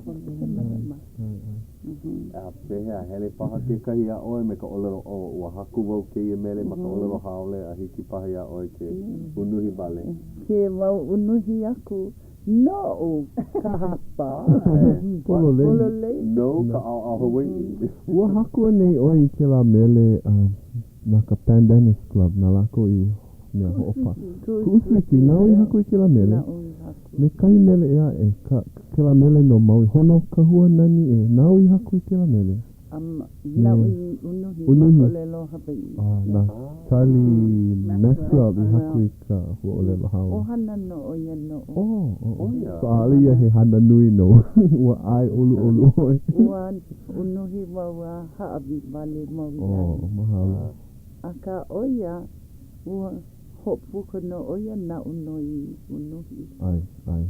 Speaker 2: Pehea hele paha ke kahi a oe me ka olero o ua haku wau ke ia mele ma ka olero haole a hiki pahi a oe ke unuhi wale.
Speaker 4: Ke wau unuhi aku. No, ka hapa.
Speaker 3: Pololei.
Speaker 2: No, ka ao Hawaiʻi.
Speaker 3: Ua haku nei oi i ke la mele na ka Pandanus Club na lako i mea ho'opa. Kuuswiti, nau i haku i ke la mele. Me kai mele ea e ke la mele no maui hono ka hua nani e nau i haku i ke la mele.
Speaker 4: Nau i unuhi olelo Hawaiʻi.
Speaker 3: Na Charlie Maxwell i haku i ka hua olelo hao.
Speaker 4: O hana no oia no.
Speaker 3: So alia he hana nui no. Ua ai olu oi.
Speaker 4: Ua unuhi wau a haawi wale maui ai.
Speaker 3: Mahalo.
Speaker 4: A ka oia, ua hopuka no oia na unoi unuhi.
Speaker 3: Ai.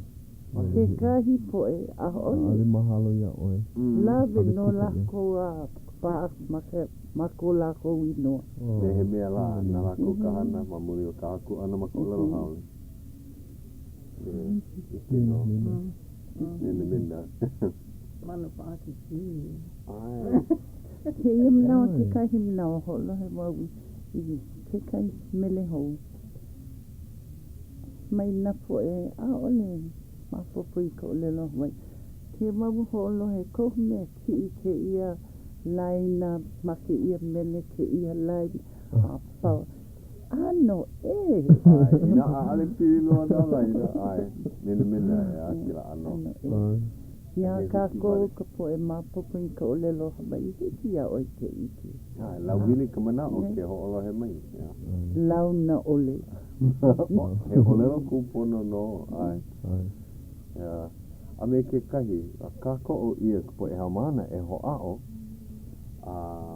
Speaker 4: Ke kahi poe a ole.
Speaker 3: Ale mahalo ia oe.
Speaker 4: Lawe no lako a paa mako lako inoa.
Speaker 2: Mehe mea la, na lako kahana, ma muri o ka haku ana maka olelo haole. Ike no. Mina.
Speaker 5: Mana pākiki.
Speaker 2: Ai.
Speaker 4: Ke ia mnawa ke kahi mnawa holo he wau i ke kahi mele hou. Mai na poe a ole. Mapopo i ka olelo Hawaiʻi. Ke wau holo he kohu mea ki i ke ia laina, ma ke ia mele ke ia laina. Pau. Ano
Speaker 2: Ina a ale piri loa na laina. Ai. Mina e a kila ano.
Speaker 4: Ia ka kou ka poe mapopo i ka olelo Hawaiʻi. Hiki ia oi ke iki.
Speaker 2: Lau wini ka mana o ke ho'olo he mai.
Speaker 4: Lau na ole.
Speaker 2: He olelo kupono no. Ai. A me ke kahi, a ka ko'o ia ka poe haumana e ho'ao,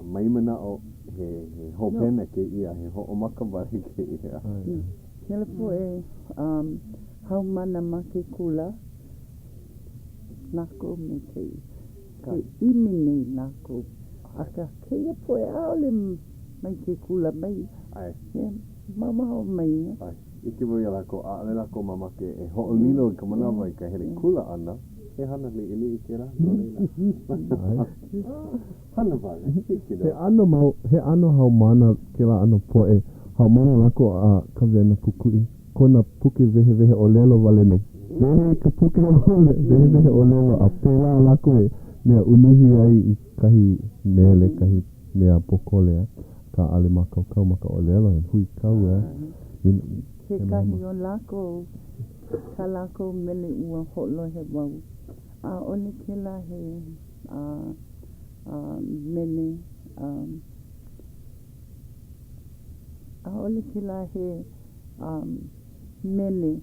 Speaker 2: mai mana o he hopena ke ia, he ho'omaka wari ke ia.
Speaker 4: Kele poe haumana ma ke kula, nako me ke imi nei nako. A ka keia poe aole mai ke kula mai.
Speaker 2: Ai.
Speaker 4: Mama hau mai.
Speaker 2: Ai. Ike wai alako, a ale lako mamake e ho'olino i ka manawa i ka hele kula ana, he hana li i ke la, no leila. Hana wale, ike no.
Speaker 3: He ano haumana ke la ano poe, haumana lako a ka vena pukui, kona puke vehe olelo wale no. Vehe ka puke vehe olelo a pēlā lako e mea unuhi ai i kahi mele, kahi mea pokole, ka ale makaukau maka olelo, en hui kau
Speaker 4: Ke kahi o lako, ka lako mele ua holo he wau. A ole ke la he mele, a ole ke la he mele,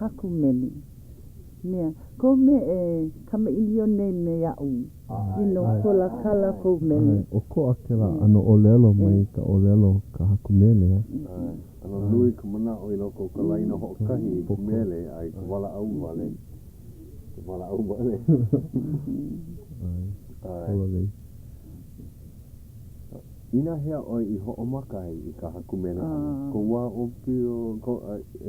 Speaker 4: haku mele. Mea, ko me e kama ilio nei me au. Ino ko la kala ko mele.
Speaker 3: O ko a ke la ano olelo mai ka olelo ka haku mele.
Speaker 2: Ano nui ka mana o i loko ka laina ho'okahi mele ai ka wala au wale. Ka wala au wale.
Speaker 3: Ai.
Speaker 2: Ina hea oi i ho'omakai i ka haku mele. Ko wā opio... Ko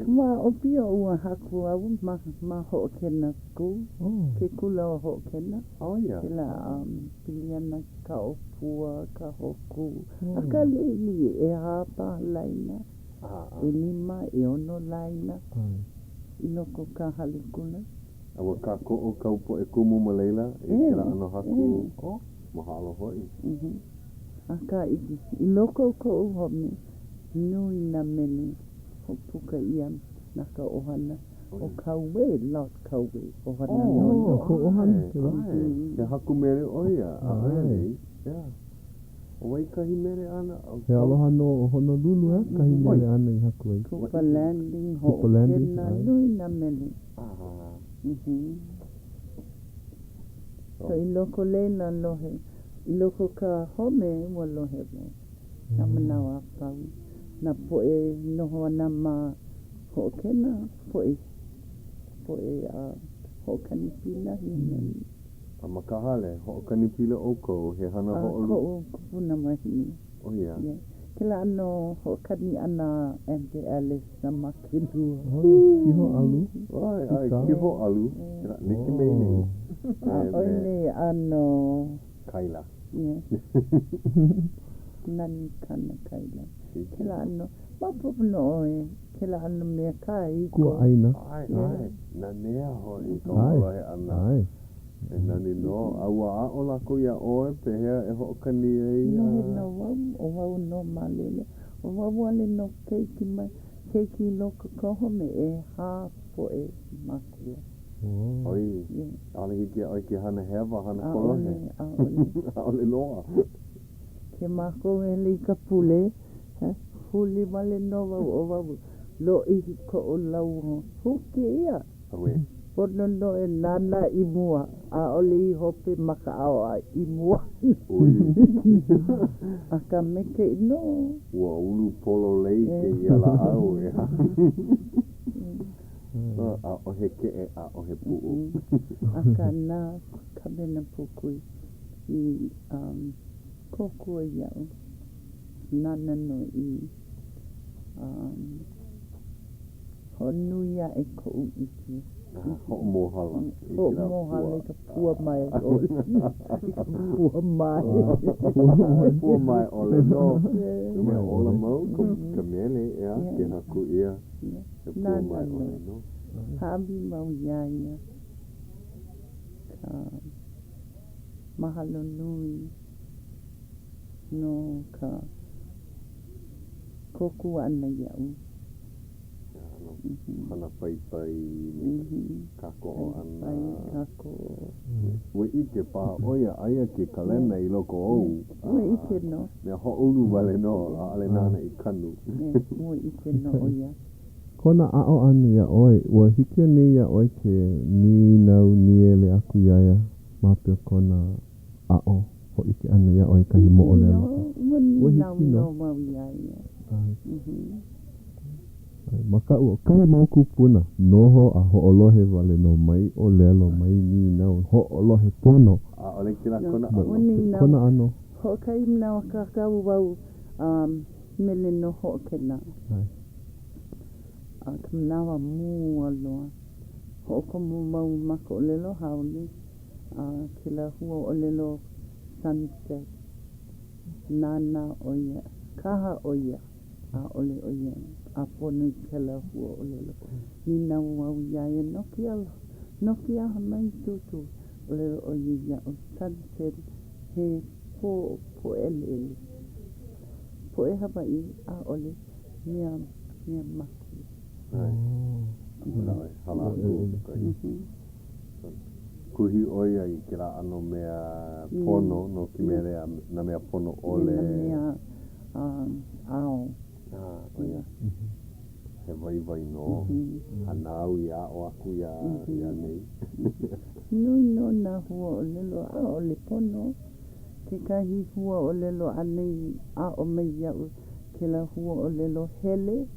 Speaker 4: wā opio ua haku au ma ho'okena ku. Ke kula o ho'okena.
Speaker 2: Oh, ia.
Speaker 4: Kela piliana ka opua, ka hoku. A ka lili e hapa laina. E lima, e ono laina. I loko ka halikuna.
Speaker 2: Awa ka ko'o kau po e kumu ma leila e kera ano haku o mahalo hoi.
Speaker 4: Aka i loko ko home nui na mene ho puka ia na ka ohana o kauwe lot kauwe ohana no
Speaker 3: ko ohana
Speaker 2: Te haku mere oia a oia nei o wai kahi mere ana
Speaker 3: he aloha no Honolulu kahi mere ana i haku ai
Speaker 4: Kupa landing ho kena nui na mene so i loko leila lohe I loko ka home ua lohe mo. Na manawa pau. Na poe noho ana ma ho'okena. Poe ho'okanipila.
Speaker 2: A makahale, ho'okanipila oko he hana ho'olu.
Speaker 4: Ko'o kupuna mahi.
Speaker 2: Oh yeah.
Speaker 4: Kila ano ho'okani ana Ante Alice na makilua.
Speaker 3: Kiho alu.
Speaker 2: Ai, kiho alu. Kira niki mei nei.
Speaker 4: Oile ano...
Speaker 2: Kaila.
Speaker 4: Yeah. Nani kana kaila. Kila ano, mapupu no oe. Kila ano mea kai.
Speaker 3: Kua aina.
Speaker 2: Ai. Na nea hoi. Kaua he ana.
Speaker 3: Ai.
Speaker 2: E nani no. Aua a o lako ia oe. Pehea e ho'okani e ia.
Speaker 4: No he no wau. O wau no malele. O wau ale no keiki mai. Keiki loko koho me e ha po e makua.
Speaker 2: Oi, ale hiki oi ki hana hewa, hana kolohe. Aole loa.
Speaker 4: Ke mako e li ka pule, huli wale no wau o wau. Lo ihi ko o lau ho. Huki ia.
Speaker 2: Awe.
Speaker 4: Pono no e nana I mua. A ole I hope maka awa I mua. A ka meke no.
Speaker 2: Ua ulu polo lei ke ia la au e ha. A ohe ke e a ohe pu'u.
Speaker 4: Aka nā ka mena pukui I kokua iau. Nana no I honuia e ko'u iki.
Speaker 2: Ho'omohala.
Speaker 4: Ho'omohala I ka pua mai. Pua mai.
Speaker 2: Pua mai ole no. Mea ola mau ka mele ea ke haku ia. E pua mai ole no.
Speaker 4: Habi mau iaia ka mahalo nui no ka koku ana iau.
Speaker 2: Hana pai kako ana.
Speaker 4: Kako.
Speaker 2: Ue ike paha oia aia ke kalena I loko ou.
Speaker 4: Ue ike no.
Speaker 2: Mea ho'olu wale no, a ale nana I kanu.
Speaker 4: Ue ike no oia.
Speaker 3: Kona a'o anu ia oe, ua hike ni ia oe ke ni nau ni ele aku iaia mapio kona a'o ho ike anu ia oe kahi mo o lelo.
Speaker 4: Ua nau no mau iaia.
Speaker 3: Maka ua kaya mau kupuna noho a ho'olohe wale no mai o lelo mai ni nau ho'olohe pono.
Speaker 2: A ole kila kona a'o.
Speaker 3: Kona ano.
Speaker 4: Ho'okai mnau kakau wau mele no ho'okena. Kamnawa mua loa. Ho'oko mau mako o lelo haole. Kila hua o lelo sunset. Nana oia. Kaha oia. A ole oia. A pono kila hua o lelo. Ni nau au iaia noki aha mai tutu. O lelo oia ia o sunset. He po ele. Po e Hawaiʻi a ole. Mia mako.
Speaker 2: Hala kuhi oia I kira ano mea pono no ki mea na mea pono ole
Speaker 4: na mea ao
Speaker 2: oia he vai no hanau ia o aku ia nei
Speaker 4: nui no na hua o lelo a ole pono ke kahi hua o lelo anei a o mei iau ke la hua o lelo hele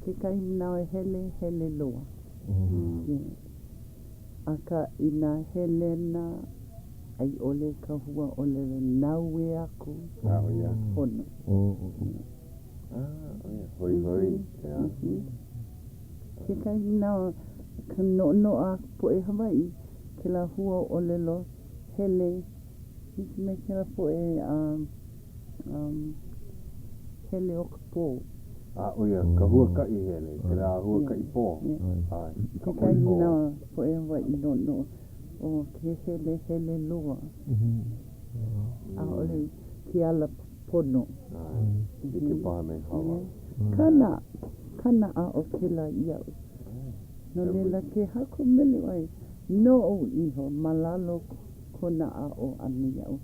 Speaker 4: ke kai mnawe hele loa. Aka ina helena ai ole ka hua ole naue aku.
Speaker 2: Oia.
Speaker 4: Hono.
Speaker 2: Hoi.
Speaker 4: Ke kai mnawe ka no a po e Hawaiʻi ke la hua ole lo hele me ke la po e hele o ka po.
Speaker 2: Uia, ka huakai hele, te rā huakai pō. Ai, ka
Speaker 4: Ka ina po e Hawaiʻi no o ke hele loa. A ole ki ala pono.
Speaker 2: Ai, ke paha me hawa.
Speaker 4: Kana a o ke la iau. No lela ke hako mele ai. No o iho, malalo kona a o ani iau.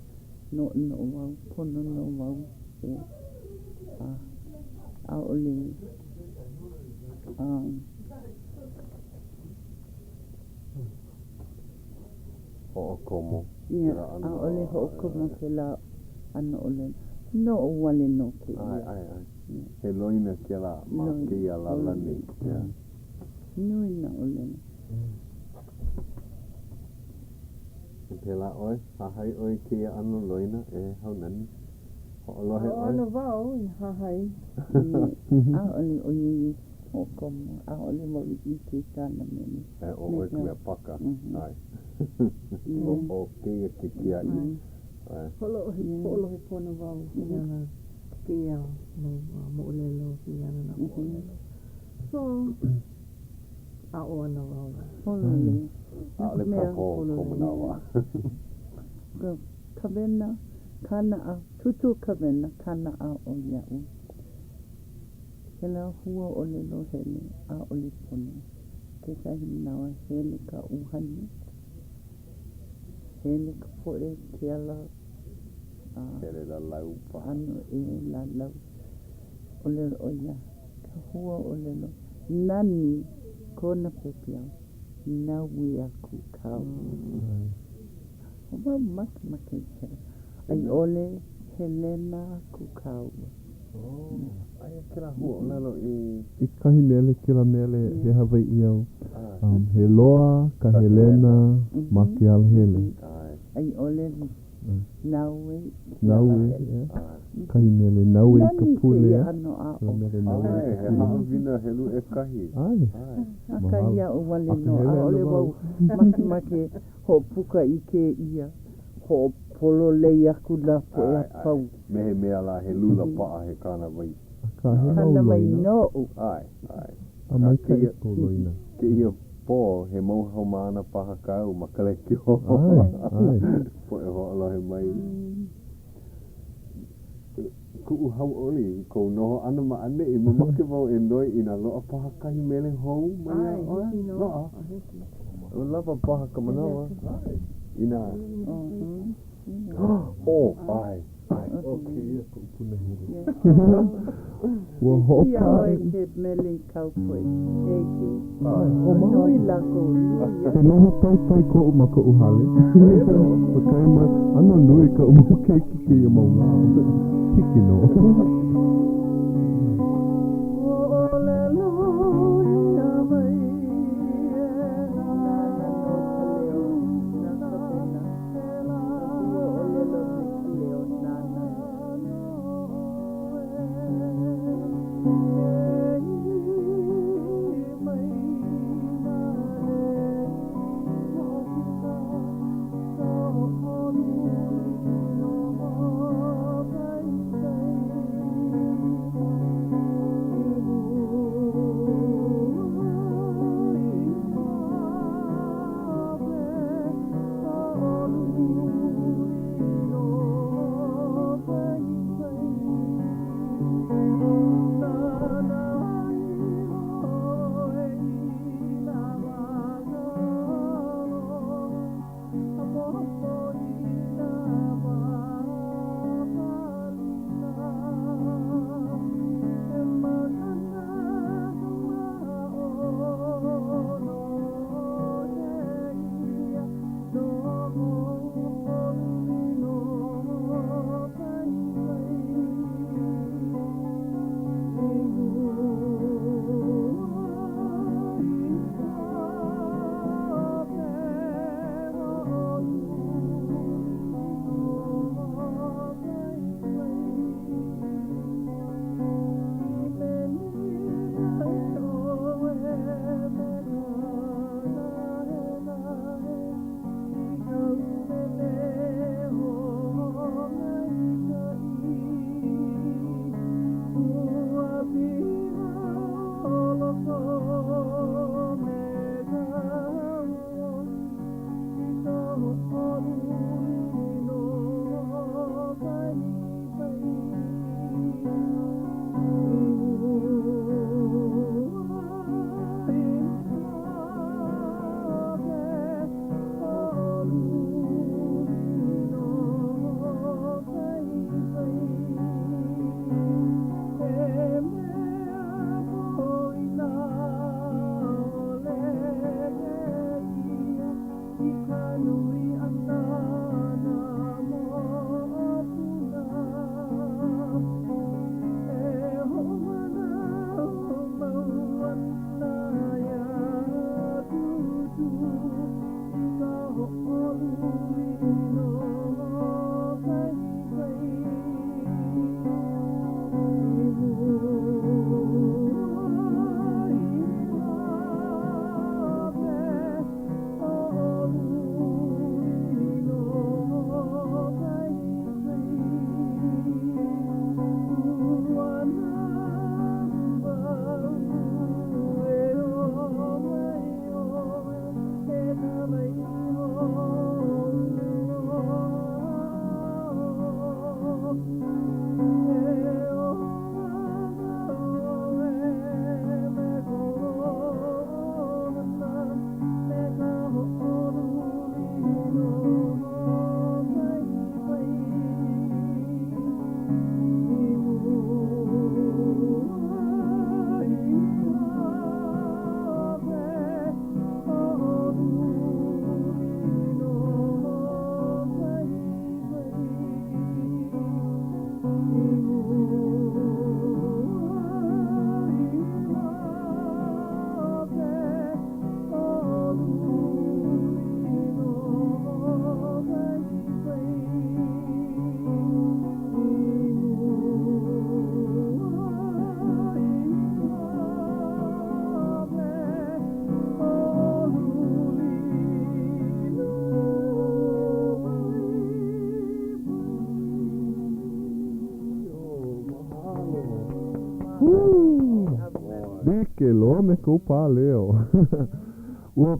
Speaker 4: No wau, pono no wau. A ole
Speaker 2: Ho'okomo.
Speaker 4: ia a ole ho'okomo ke la ana ole no o wale no ke
Speaker 2: Ai. He loina ke la, ma ke ia lalani.
Speaker 4: nui na ole
Speaker 2: Ke la oi, hahai oi ke ia anu loina e haunani. Ho'olohe oi.
Speaker 5: Ano wau i hahai.
Speaker 4: a ole o i ho'okomo a ole mo i ke tāna mene
Speaker 2: O oi kumea paka. Ai. O ke ia ke kia i.
Speaker 5: Holo he pona wau i ana kia no mo'olelo ki ana na mo'olelo. So, a o ana wau.
Speaker 4: holole
Speaker 2: A ole paho ko manawa.
Speaker 4: kawena kana a tutu kawena kana a o iau ke la hua ole lo hele a ole pono ke kahi nawa hele ka uhani hele ka poe ke ala
Speaker 2: Hele la lau pa.
Speaker 4: ano e la lau ole o ia ka hua ole lo nani kona pepiau na wea ku kau Oba maki ai ole Helena ku kau
Speaker 2: Ai ke la hua o lalo
Speaker 3: I kahi mele ke la mele he Hawaiʻi au. He loa, ka Helena, ma ke ala hele.
Speaker 4: ai ole naue
Speaker 3: Kahi mele naue i ka pule.
Speaker 4: ano a o
Speaker 3: Mele naue i
Speaker 2: Ai,
Speaker 3: ka
Speaker 2: he
Speaker 3: pule.
Speaker 2: haawina helu e kahi.
Speaker 3: Ai.
Speaker 4: aka ia o wale no
Speaker 3: Aka hele
Speaker 4: a ole
Speaker 3: ana
Speaker 4: wau make ho puka i ke ia ho polo lei aku la po e pau
Speaker 2: Mehe mea la he lula paa he kāna wai.
Speaker 3: Ka he nau
Speaker 4: kana mai
Speaker 3: loina.
Speaker 4: no
Speaker 2: Ai.
Speaker 3: A mai ka i ko loina.
Speaker 2: Ke ia pō he mauhau maana paha kau ma kalekio.
Speaker 3: Ai.
Speaker 2: Po e ho'olohe mai. Ku'u Hau'oli, ko noho ana ma ane I mamake wau e noi I na loa paha kahi mele hou mai a oe. Loa. O lava paha ka manawa. Ina. Ai.
Speaker 3: Okay, ia ko puna hiri.
Speaker 4: Ua
Speaker 3: hoka.
Speaker 4: Ia oe ke mele kau koe. E ki.
Speaker 3: O maha.
Speaker 4: Nui lako.
Speaker 3: Ke noho tai ko u ma ko u hale. O kai ma, ano nui ka u mau keiki ke ia mau ngā. Hiki no. Ke loa me kou pā leo. Ua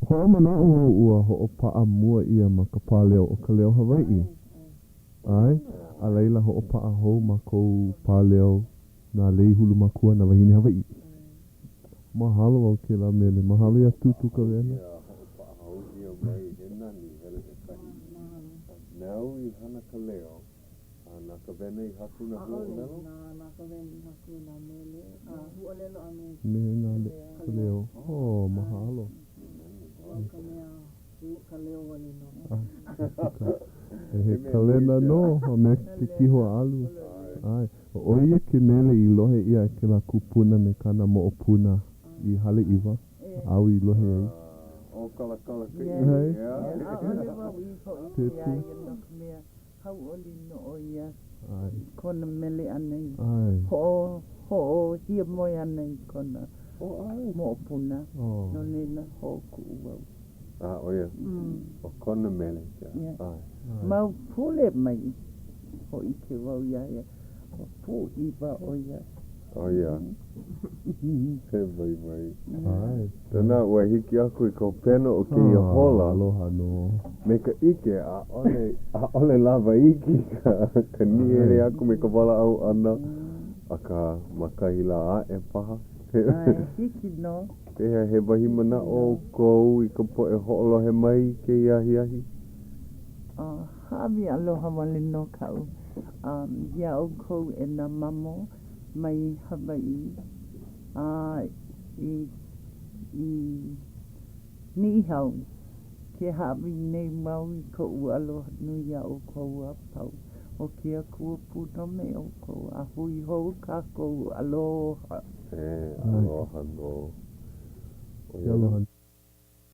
Speaker 3: hoa mana ua ho paa mua ia ma ka pā leo o Ka Leo Hawaiʻi. Ai, a leila ho paa hou ma kou pā leo na lei hulu makua na wahine Hawaiʻi. Mahalo au ke la mele, mahalo ia tutu ka wena.
Speaker 2: Nau I hana Ka Leo, na ka wena I haku na huolelo?
Speaker 4: Na ka wena I haku na mele, huolelo a me.
Speaker 3: Me na Ka Leo, oh mahalo.
Speaker 4: Ka mea Ka Leo wale no.
Speaker 3: He kalena no, a me ke kihoa alu. Ai, o ia ke mele I lohe ia ke la kupuna me kana mo o puna I hale iwa, au I lohe ai.
Speaker 2: O kala ka
Speaker 3: Hei.
Speaker 4: Tetu. Hau'oli no o ia. Kona mele anei. Ho hia moi anei kona. Mo puna. No nena ho ku'uau.
Speaker 2: O ia. O kona mele.
Speaker 4: Mau pule mai. Ho I ke wau ia ia. Ho pu iwa o ia.
Speaker 2: O ia. He vai. Tēnā ua hiki aku I kau pena o ke ia hola.
Speaker 3: Aloha no.
Speaker 2: Me ka ike a ole lava iki ka niere aku me ka wala au ana. A ka makahila a e paha.
Speaker 4: Hiki no.
Speaker 2: Pehea he wahi mana o kou I ka poe ho'olohe mai ke iahi.
Speaker 4: Hawi aloha wale no kau. Ia o kou e na mamo. Mai Hawaiʻi ni hau ke hawi nei mau I ko aloha nui a o kou a pau o ke a kua puta me o kou a hui hou ka kou aloha
Speaker 2: aloha no
Speaker 3: aloha